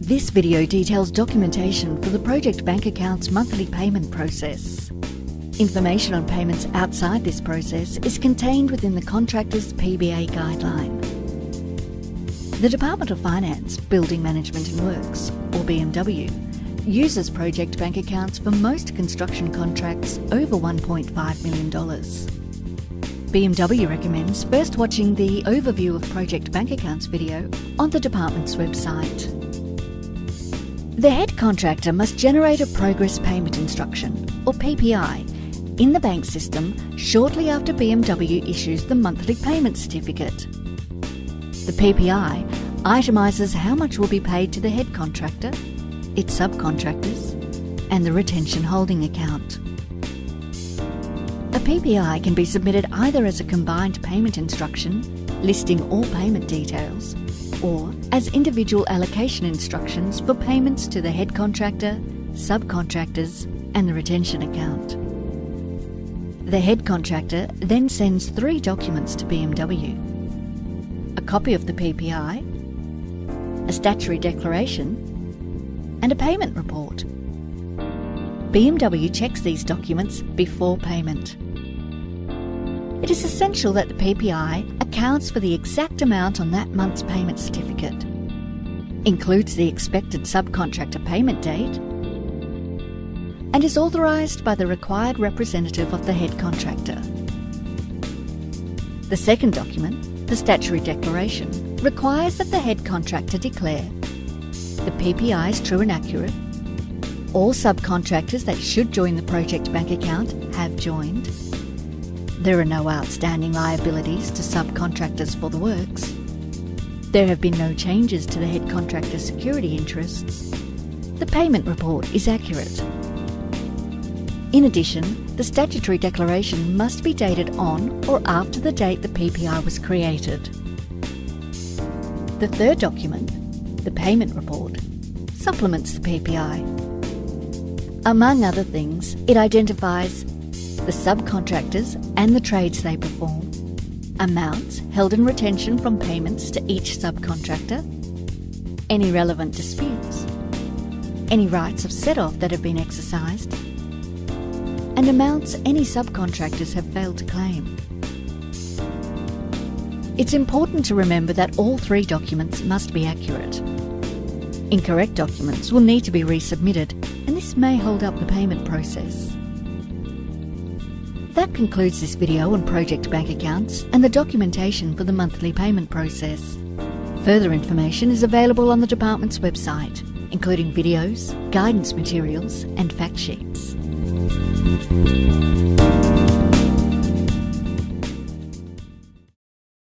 This video details documentation for the project bank account's monthly payment process. Information on payments outside this process is contained within the contractor's PBA guideline. The Department of Finance, Building Management and Works, or BMW, uses project bank accounts for most construction contracts over $1.5 million. BMW recommends first watching the Overview of Project Bank Accounts video on the department's website. The head contractor must generate a Progress Payment Instruction, or PPI, in the bank system shortly after BMW issues the monthly payment certificate. The PPI itemises how much will be paid to the head contractor, its subcontractors, and the retention holding account. A PPI can be submitted either as a combined payment instruction, listing all payment details, or as individual allocation instructions for payments to the head contractor, subcontractors, and the retention account. The head contractor then sends 3 documents to BMW: a copy of the PPI, a statutory declaration, and a payment report. BMW checks these documents before payment. It is essential that the PPI accounts for the exact amount on that month's payment certificate, includes the expected subcontractor payment date, and is authorised by the required representative of the head contractor. The second document, the statutory declaration, requires that the head contractor declare the PPI is true and accurate, all subcontractors that should join the project bank account have joined, there are no outstanding liabilities to subcontractors for the works, there have been no changes to the head contractor's security interests, the payment report is accurate. In addition, the statutory declaration must be dated on or after the date the PPI was created. The third document, the payment report, supplements the PPI. Among other things, it identifies the subcontractors and the trades they perform, amounts held in retention from payments to each subcontractor, any relevant disputes, any rights of set-off that have been exercised, and amounts any subcontractors have failed to claim. It's important to remember that all 3 documents must be accurate. Incorrect documents will need to be resubmitted, and this may hold up the payment process. That concludes this video on project bank accounts and the documentation for the monthly payment process. Further information is available on the department's website, including videos, guidance materials, and fact sheets.